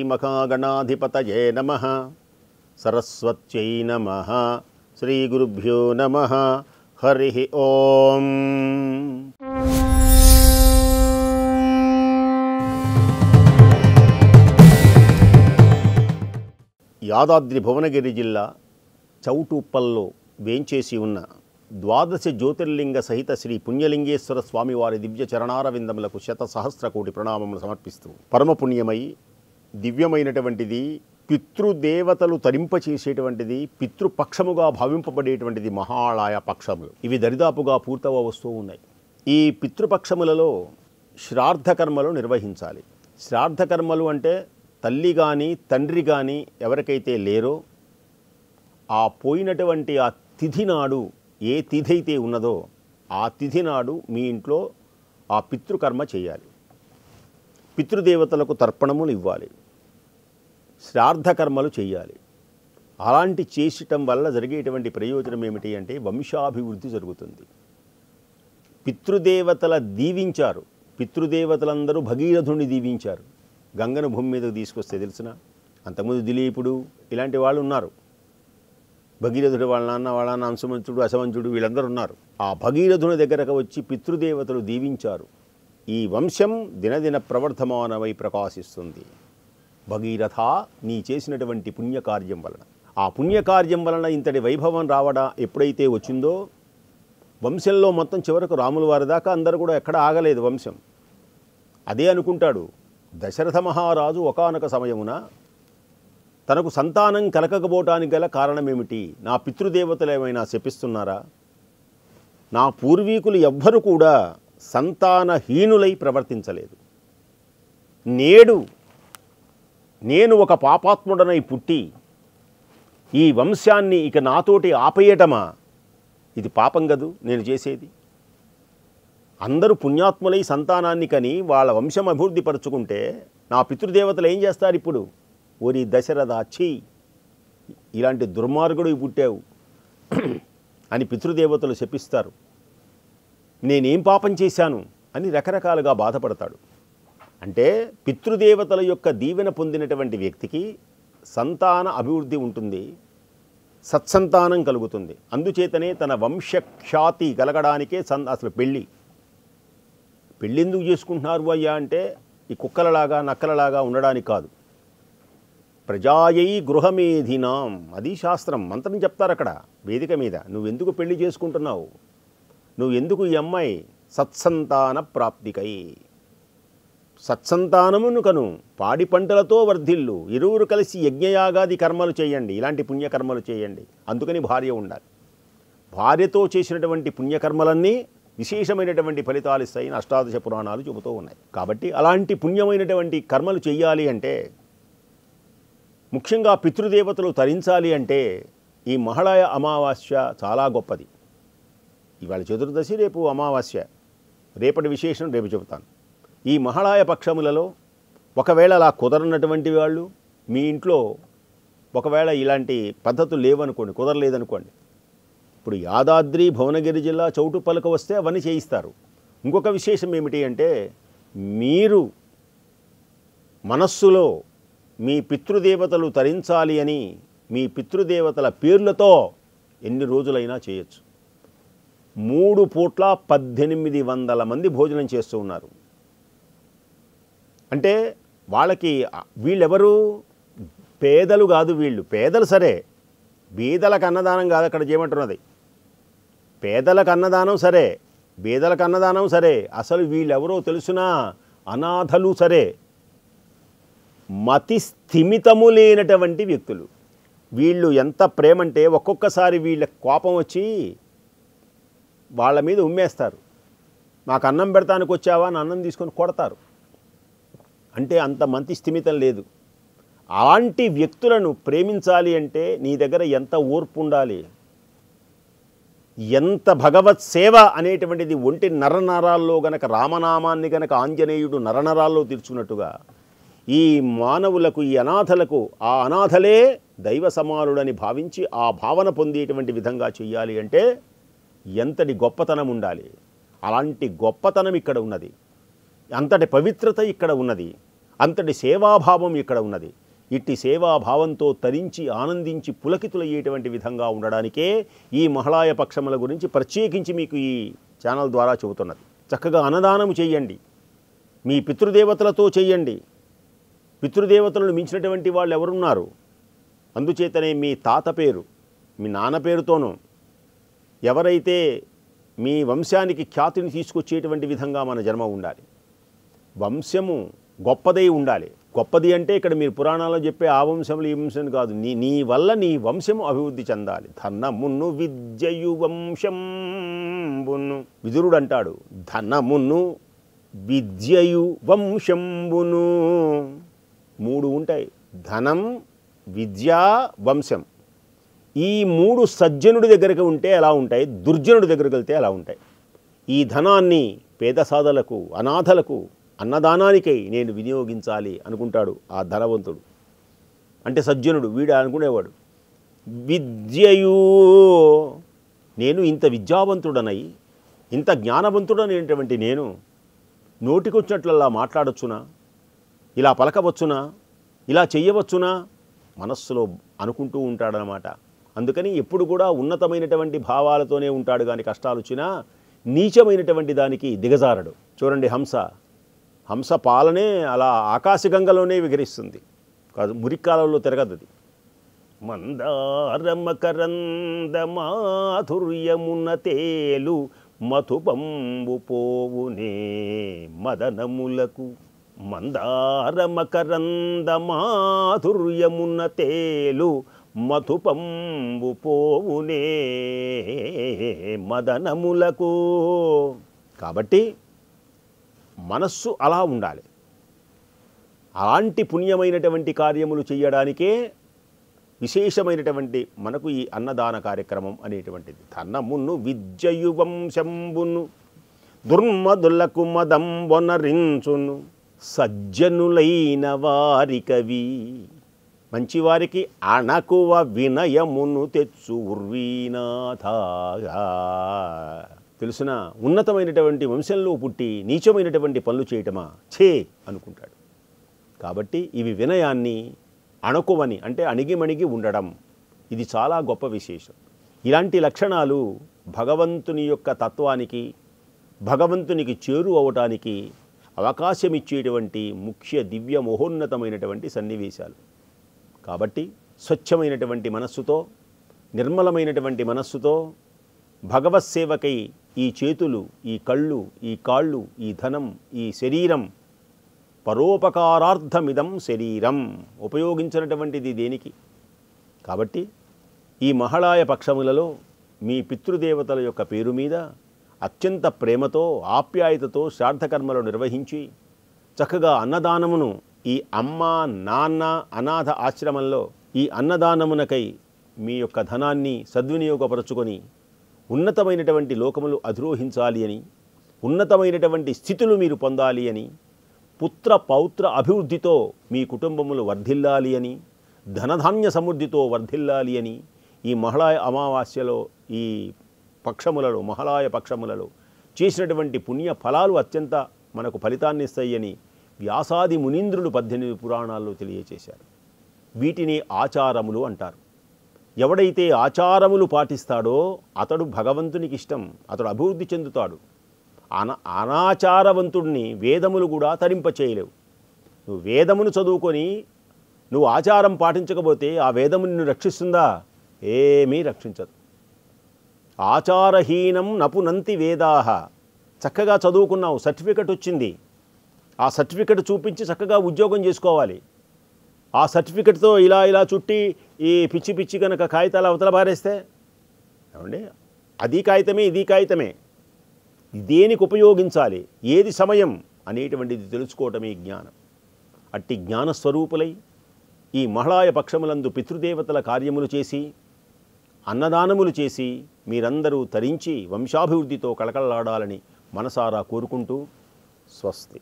శ్రీమహాగణాధిపతయే నమః. సరస్వత్యై నమః. శ్రీగురుభ్యో నమః. హరి ఓం. యాదాద్రి భువనగిరి జిల్లా చౌటుప్పల్లో వేంచేసి ఉన్న ద్వాదశ జ్యోతిర్లింగ సహిత శ్రీ పుణ్యలింగేశ్వర స్వామివారి దివ్య చరణారవిందములకు శత సహస్ర కోటి ప్రణామములు సమర్పిస్తూ పరమపుణ్యమై దివ్యమైనటువంటిది, పితృదేవతలు తరింపచేసేటువంటిది, పితృపక్షముగా భావింపబడేటువంటిది మహాళాయ పక్షములు. ఇవి దరిదాపుగా పూర్తవ వస్తూ ఉన్నాయి. ఈ పితృపక్షములలో శ్రాద్ధకర్మలు నిర్వహించాలి. శ్రాద్ధకర్మలు అంటే తల్లి కానీ తండ్రి కానీ ఎవరికైతే లేరో ఆ పోయినటువంటి ఆ తిథి నాడు, ఏ తిథి అయితే ఉన్నదో ఆ తిథి నాడు మీ ఇంట్లో ఆ పితృకర్మ చేయాలి. పితృదేవతలకు తర్పణములు ఇవ్వాలి, శ్రాద్ధకర్మలు చేయాలి. అలాంటి చేసటం వల్ల జరిగేటువంటి ప్రయోజనం ఏమిటి అంటే వంశాభివృద్ధి జరుగుతుంది. పితృదేవతల దీవించారు, పితృదేవతలందరూ భగీరథుని దీవించారు. గంగను భూమి మీదకు తీసుకొస్తే తెలిసిన అంతకుముందు దిలీపుడు ఇలాంటి వాళ్ళు ఉన్నారు. భగీరథుడు వాళ్ళ నాన్న అంశమంతుడు, అసమంతుడు వీళ్ళందరూ ఉన్నారు. ఆ భగీరథుని దగ్గరకు వచ్చి పితృదేవతలు దీవించారు. ఈ వంశం దినదిన ప్రవర్ధమానమై ప్రకాశిస్తుంది. భగీరథ, నీ చేసినటువంటి పుణ్యకార్యం వలన, ఆ పుణ్యకార్యం వలన ఇంతటి వైభవం రావడా ఎప్పుడైతే వచ్చిందో వంశంలో మొత్తం చివరకు రాముల వారి దాకా అందరూ కూడా ఎక్కడ ఆగలేదు వంశం. అదే అనుకుంటాడు దశరథ మహారాజు ఒకానొక సమయమున తనకు సంతానం కలగకపోవటానికి గల కారణమేమిటి? నా పితృదేవతలు ఏమైనా శపిస్తున్నారా? నా పూర్వీకులు ఎవ్వరూ కూడా సంతానహీనులై ప్రవర్తించలేదు. నేడు నేను ఒక పాపాత్ముడనై పుట్టి ఈ వంశాన్ని ఇక నాతోటి ఆపేయటమా? ఇది పాపం గదు నేను చేసేది. అందరూ పుణ్యాత్ములై సంతానాన్ని కని వాళ్ళ వంశం అభివృద్ధి పరుచుకుంటే నా పితృదేవతలు ఏం చేస్తారు ఇప్పుడు? ఓరి దశరథ, ఛీ, ఇలాంటి దుర్మార్గుడు పుట్టావు అని పితృదేవతలు శపిస్తారు. నేనేం పాపం చేశాను అని రకరకాలుగా బాధపడతాడు. అంటే పితృదేవతల యొక్క దీవెన పొందినటువంటి వ్యక్తికి సంతాన అభివృద్ధి ఉంటుంది, సత్సంతానం కలుగుతుంది. అందుచేతనే తన వంశఖ్యాతి కలగడానికే అసలు పెళ్ళి ఎందుకు చేసుకుంటున్నారు అయ్యా అంటే ఈ కుక్కలలాగా నక్కలలాగా ఉండడానికి కాదు. ప్రజాయై గృహమేధినాం, అది శాస్త్రం, మంత్రం చెప్తారు అక్కడ వేదిక మీద. నువ్వెందుకు పెళ్లి చేసుకుంటున్నావు? నువ్వెందుకు ఈ అమ్మాయి? సత్సంతాన ప్రాప్తికై, సత్సంతానమును కను, పాడి పంటలతో వర్ధిల్లు, ఇరువురు కలిసి యజ్ఞయాగాది కర్మలు చేయండి, ఇలాంటి పుణ్యకర్మలు చేయండి. అందుకని భార్య ఉండాలి. భార్యతో చేసినటువంటి పుణ్యకర్మలన్నీ విశేషమైనటువంటి ఫలితాలు ఇస్తాయని అష్టాదశ పురాణాలు చెబుతూ ఉన్నాయి. కాబట్టి అలాంటి పుణ్యమైనటువంటి కర్మలు చేయాలి అంటే, ముఖ్యంగా పితృదేవతలు తరించాలి అంటే ఈ మహాళయ అమావాస్య చాలా గొప్పది. ఇవాళ చతుర్దశి, రేపు అమావాస్య, రేపటి విశేషం రేపు చెబుతాను. ఈ మహాళయ పక్షములలో ఒకవేళ అలా కుదరనటువంటి వాళ్ళు మీ ఇంట్లో ఒకవేళ ఇలాంటి పద్ధతులు లేవనుకోండి, కుదరలేదనుకోండి, ఇప్పుడు యాదాద్రి భువనగిరి జిల్లా చౌటుప్పలకు వస్తే అవన్నీ చేయిస్తారు. ఇంకొక విశేషం ఏమిటి అంటే మీరు మనస్సులో మీ పితృదేవతలు తరించాలి అని మీ పితృదేవతల పేర్లతో ఎన్ని రోజులైనా చేయొచ్చు. 3 పూట్ల 1800 మంది భోజనం చేస్తూ ఉన్నారు. అంటే వాళ్ళకి వీళ్ళెవరు? పేదలు కాదు వీళ్ళు. పేదలు సరే, బీదలకు అన్నదానం కాదు అక్కడ చేయమంటున్నది. పేదలకు అన్నదానం సరే, బీదలకు అన్నదానం సరే, అసలు వీళ్ళెవరో తెలుసునా? అనాథలు సరే, మతి స్థిమితము లేనటువంటి వ్యక్తులు. వీళ్ళు ఎంత ప్రేమంటే ఒక్కొక్కసారి వీళ్ళ కోపం వచ్చి వాళ్ళ మీద ఉమ్మేస్తారు. మాకు అన్నం పెడతానికి వచ్చావా అని అన్నం తీసుకొని కొడతారు. అంటే అంత మతి స్థిమితం లేదు. అలాంటి వ్యక్తులను ప్రేమించాలి అంటే నీ దగ్గర ఎంత ఓర్పు ఉండాలి, ఎంత భగవత్ సేవ అనేటువంటిది ఒంటి నరనరాల్లో గనక రామనామాన్ని గనక ఆంజనేయుడు నరనరాల్లో తీర్చుకున్నట్టుగా ఈ మానవులకు, ఈ అనాథలకు, ఆ అనాథలే దైవ సమానుడని భావించి ఆ భావన పొందేటువంటి విధంగా చెయ్యాలి అంటే ఎంతటి గొప్పతనం ఉండాలి. అలాంటి గొప్పతనం ఇక్కడ ఉన్నది, అంతటి పవిత్రత ఇక్కడ ఉన్నది, అంతటి సేవాభావం ఇక్కడ ఉన్నది. ఇట్టి సేవాభావంతో తరించి ఆనందించి పులకితులయ్యేటువంటి విధంగా ఉండడానికే ఈ మహళాయ పక్షముల గురించి ప్రత్యేకించి మీకు ఈ ఛానల్ ద్వారా చెబుతున్నది. చక్కగా అన్నదానము చెయ్యండి, మీ పితృదేవతలతో చెయ్యండి. పితృదేవతలను మించినటువంటి వాళ్ళు ఎవరున్నారు? అందుచేతనే మీ తాత పేరు, మీ నాన్న పేరుతోనూ ఎవరైతే మీ వంశానికి ఖ్యాతిని తీసుకొచ్చేటువంటి విధంగా మన జన్మ ఉండాలి. వంశము గొప్పదై ఉండాలి. గొప్పది అంటే ఇక్కడ మీరు పురాణాల్లో చెప్పే ఆ వంశములు ఈ వంశం కాదు, నీ వల్ల నీ వంశము అభివృద్ధి చెందాలి. ధనమును విద్యయు వంశంబును, విదురుడు అంటాడు, ధనమును విద్యయు వంశంబును. మూడు ఉంటాయి, ధనం, విద్య, వంశం. ఈ మూడు సజ్జనుడి దగ్గరికి ఉంటే ఎలా ఉంటాయి, దుర్జనుడి దగ్గరికి వెళ్తే ఎలా ఉంటాయి. ఈ ధనాన్ని పేద సాధలకు, అనాథలకు, అన్నదానానికై నేను వినియోగించాలి అనుకుంటాడు ఆ ధనవంతుడు, అంటే సజ్జనుడు. వీడు అనుకునేవాడు విద్యయు, నేను ఇంత విద్యావంతుడనై ఇంత జ్ఞానవంతుడనేటువంటి నేను నోటికొచ్చినట్లల్లా మాట్లాడొచ్చునా, ఇలా పలకవచ్చునా, ఇలా చెయ్యవచ్చునా, మనస్సులో అనుకుంటూ ఉంటాడనమాట. అందుకని ఎప్పుడు కూడా ఉన్నతమైనటువంటి భావాలతోనే ఉంటాడు, కానీ కష్టాలు వచ్చినా నీచమైనటువంటి దానికి దిగజారడు. చూడండి, హంస పాలనే అలా ఆకాశగంగలోనే విహరిస్తుంది, కాదు మురికాలంలో తిరగదు. అది మందారమకరంద మాధుర్యమున తేలు మధుపంబు పోవునే మదనములకు. మందారమకరంద మాధుర్యమున తేలు మధుపంబు పోవునే మదనములకు. కాబట్టి మనస్సు అలా ఉండాలి. అలాంటి పుణ్యమైనటువంటి కార్యములు చేయడానికే విశేషమైనటువంటి మనకు ఈ అన్నదాన కార్యక్రమం అనేటువంటిది. ధనమును విద్యయు వంశంబును దుర్మదులకు మదంబొనరించును సజ్జనులైన వారికవి. మంచివారికి అణకువ వినయమును తెచ్చు ఉర్వీనాథాగా. తెలుసునా, ఉన్నతమైనటువంటి వంశంలో పుట్టి నీచమైనటువంటి పనులు చేయటమా, ఛే అనుకుంటాడు. కాబట్టి ఇవి వినయాన్ని, అణకువని అంటే అణిగిమణిగి ఉండడం, ఇది చాలా గొప్ప విశేషం. ఇలాంటి లక్షణాలు భగవంతుని యొక్క తత్వానికి, భగవంతునికి చేరు అవటానికి అవకాశం ఇచ్చేటువంటి ముఖ్య దివ్య మహోన్నతమైనటువంటి సన్నివేశాలు. కాబట్టి స్వచ్ఛమైనటువంటి మనస్సుతో, నిర్మలమైనటువంటి మనస్సుతో భగవత్ సేవకై ఈ చేతులు, ఈ కళ్ళు, ఈ కాళ్ళు, ఈ ధనం, ఈ శరీరం పరోపకారార్థమిదం శరీరం ఉపయోగించినటువంటిది దేనికి? కాబట్టి ఈ మహళాయ పక్షములలో మీ పితృదేవతల యొక్క పేరు మీద అత్యంత ప్రేమతో, ఆప్యాయతతో శ్రాద్ధకర్మలు నిర్వహించి చక్కగా అన్నదానమును ఈ అమ్మ నాన్న అనాథ ఆశ్రమంలో ఈ అన్నదానమునకై మీ యొక్క ధనాన్ని సద్వినియోగపరచుకొని ఉన్నతమైనటువంటి లోకములు అధిరోహించాలి అని, ఉన్నతమైనటువంటి స్థితులు మీరు పొందాలి అని, పుత్ర పౌత్ర అభివృద్ధితో మీ కుటుంబములు వర్ధిల్లాలి అని, ధనధాన్య సమృద్ధితో వర్ధిల్లాలి అని ఈ మహళాయ అమావాస్యలో, ఈ పక్షములలో, మహళాయ పక్షములలో చేసినటువంటి పుణ్య ఫలాలు అత్యంత మనకు ఫలితాన్ని ఇస్తాయి అని వ్యాసాది మునీంద్రులు 18 పురాణాల్లో తెలియచేశారు. వీటిని ఆచారములు అంటారు. ఎవడైతే ఆచారములు పాటిస్తాడో అతడు భగవంతునికి ఇష్టం, అతడు అభివృద్ధి చెందుతాడు. అనాచారవంతుడిని వేదములు కూడా తరింపచేయలేవు. నువ్వు వేదమును చదువుకొని నువ్వు ఆచారం పాటించకపోతే ఆ వేదము నిన్ను రక్షిస్తుందా? ఏమీ రక్షించదు. ఆచారహీనం నపునంతి వేదాహ. చక్కగా చదువుకున్నావు, సర్టిఫికెట్ వచ్చింది, ఆ సర్టిఫికెట్ చూపించి చక్కగా ఉద్యోగం చేసుకోవాలి. ఆ సర్టిఫికెట్తో ఇలా ఇలా చుట్టి ఈ పిచ్చి పిచ్చి కనుక కాగితాలు అవతల పారేస్తే ఏమండి, అది కాగితమే ఇది కాగితమే, దేనికి ఉపయోగించాలి, ఏది సమయం అనేటువంటిది తెలుసుకోవటమే జ్ఞానం. అట్టి జ్ఞానస్వరూపులై ఈ మహళాయ పక్షములందు పితృదేవతల కార్యములు చేసి, అన్నదానములు చేసి మీరందరూ తరించి వంశాభివృద్ధితో కళకళలాడాలని మనసారా కోరుకుంటూ స్వస్తి.